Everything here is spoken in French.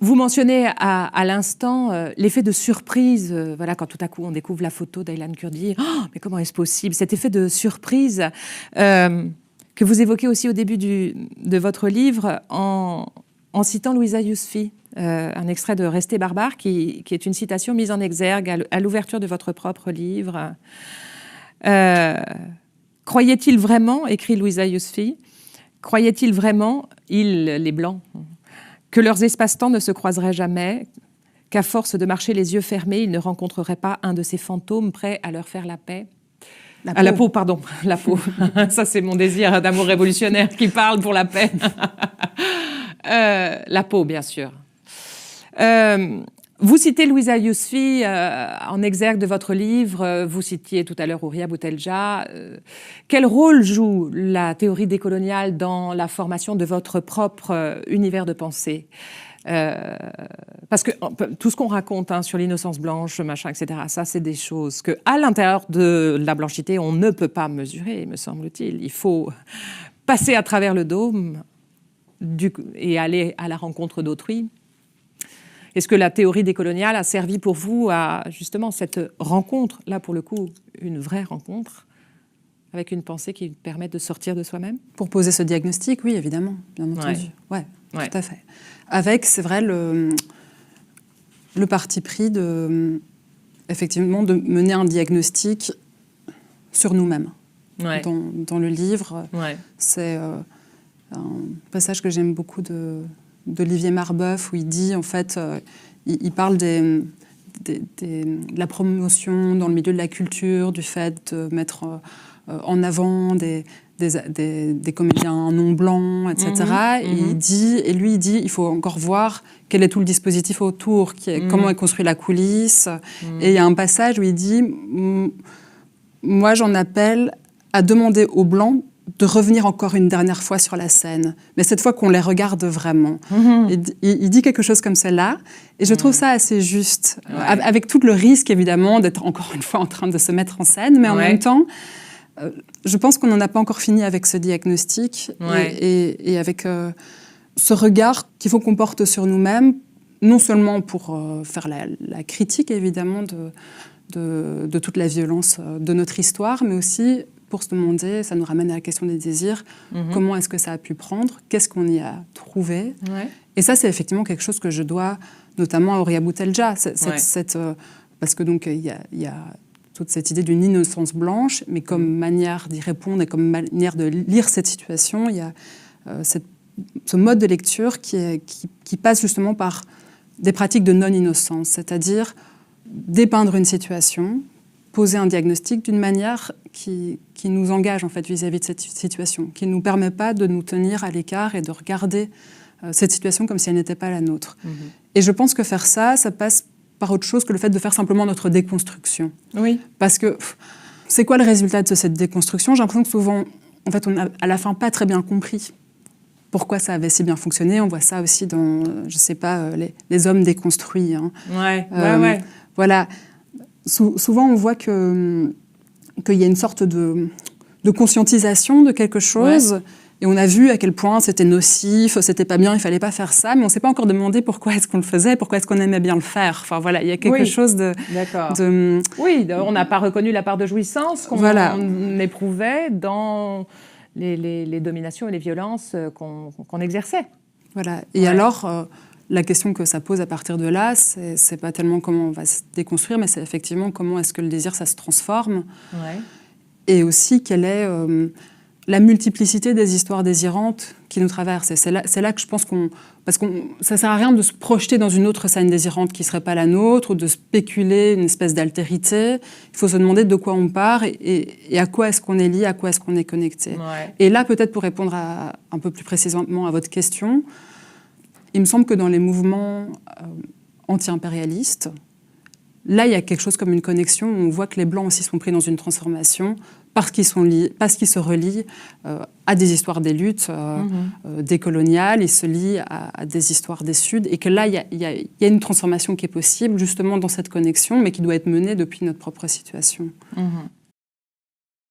Vous mentionnez à l'instant l'effet de surprise, voilà, quand tout à coup on découvre la photo d'Aylan Kurdi. Oh, mais comment est-ce possible? Cet effet de surprise que vous évoquez aussi au début de votre livre en citant Louisa Yousfi, un extrait de Rester barbare, qui est une citation mise en exergue à l'ouverture de votre propre livre. Croyait-il vraiment, écrit Louisa Yousfi, croyait-il vraiment, les Blancs, que leurs espaces-temps ne se croiseraient jamais, qu'à force de marcher les yeux fermés, ils ne rencontreraient pas un de ces fantômes prêts à leur faire la paix? La peau, pardon, la peau. Ça, c'est mon désir d'amour révolutionnaire qui parle pour la paix. La peau, bien sûr. Vous citez Louisa Yousfi en exergue de votre livre. Vous citiez tout à l'heure Houria Boutelja. Quel rôle joue la théorie décoloniale dans la formation de votre propre univers de pensée? Parce que tout ce qu'on raconte sur l'innocence blanche, machin, etc., ça, c'est des choses qu'à l'intérieur de la blanchité, on ne peut pas mesurer, me semble-t-il. Il faut passer à travers le dôme et aller à la rencontre d'autrui. Est-ce que la théorie décoloniale a servi pour vous à justement cette rencontre, là pour le coup, une vraie rencontre, avec une pensée qui permet de sortir de soi-même? Pour poser ce diagnostic, oui, évidemment, bien entendu. Ouais, tout à fait. Avec, c'est vrai, le parti pris effectivement, de mener un diagnostic sur nous-mêmes. Ouais. Dans le livre, c'est un passage que j'aime beaucoup d'Olivier Marbeuf, où il dit, en fait, il parle de la promotion dans le milieu de la culture, du fait de mettre en avant des comédiens non blancs, etc. Et lui, il dit, il faut encore voir quel est tout le dispositif autour, comment est construit la coulisse. Et il y a un passage où il dit, moi, j'en appelle à demander aux Blancs de revenir encore une dernière fois sur la scène, mais cette fois qu'on les regarde vraiment. Il dit quelque chose comme cela, et je trouve ça assez juste, avec tout le risque, évidemment, d'être encore une fois en train de se mettre en scène, mais en même temps, je pense qu'on n'en a pas encore fini avec ce diagnostic, et avec ce regard qu'il faut qu'on porte sur nous-mêmes, non seulement pour faire la critique, évidemment, de toute la violence de notre histoire, mais aussi pour se demander, ça nous ramène à la question des désirs, comment est-ce que ça a pu prendre, qu'est-ce qu'on y a trouvé. Et ça, c'est effectivement quelque chose que je dois notamment à Houria Boutelja, parce que donc il y a toute cette idée d'une innocence blanche, mais comme manière d'y répondre et comme manière de lire cette situation, il y a ce mode de lecture qui passe justement par des pratiques de non-innocence, c'est-à-dire dépeindre une situation, poser un diagnostic d'une manière qui nous engage en fait vis-à-vis de cette situation, qui ne nous permet pas de nous tenir à l'écart et de regarder cette situation comme si elle n'était pas la nôtre. Et je pense que faire ça, ça passe par autre chose que le fait de faire simplement notre déconstruction. Oui. Parce que c'est quoi le résultat de cette déconstruction? J'ai l'impression que souvent, en fait, on n'a à la fin pas très bien compris pourquoi ça avait si bien fonctionné. On voit ça aussi dans, je sais pas, les hommes déconstruits. Voilà. Souvent, on voit qu'il y a une sorte de conscientisation de quelque chose, et on a vu à quel point c'était nocif, c'était pas bien, il fallait pas faire ça, mais on s'est pas encore demandé pourquoi est-ce qu'on le faisait, pourquoi est-ce qu'on aimait bien le faire. Enfin voilà, il y a quelque chose de... Oui, on n'a pas reconnu la part de jouissance qu'on éprouvait dans les dominations et les violences qu'on exerçait. Voilà, et alors... la question que ça pose à partir de là, c'est pas tellement comment on va se déconstruire, mais c'est effectivement comment est-ce que le désir, ça se transforme. Et aussi, quelle est la multiplicité des histoires désirantes qui nous traversent. Et c'est là que je pense parce que ça sert à rien de se projeter dans une autre scène désirante qui serait pas la nôtre, ou de spéculer une espèce d'altérité. Il faut se demander de quoi on part et à quoi est-ce qu'on est lié, à quoi est-ce qu'on est connecté. Et là, peut-être pour répondre un peu plus précisément à votre question, il me semble que dans les mouvements anti-impérialistes, là, il y a quelque chose comme une connexion où on voit que les Blancs aussi sont pris dans une transformation parce qu'ils se relient à des histoires des luttes décoloniales, ils se lient à des histoires des Suds, et que là, il y a une transformation qui est possible justement dans cette connexion, mais qui doit être menée depuis notre propre situation.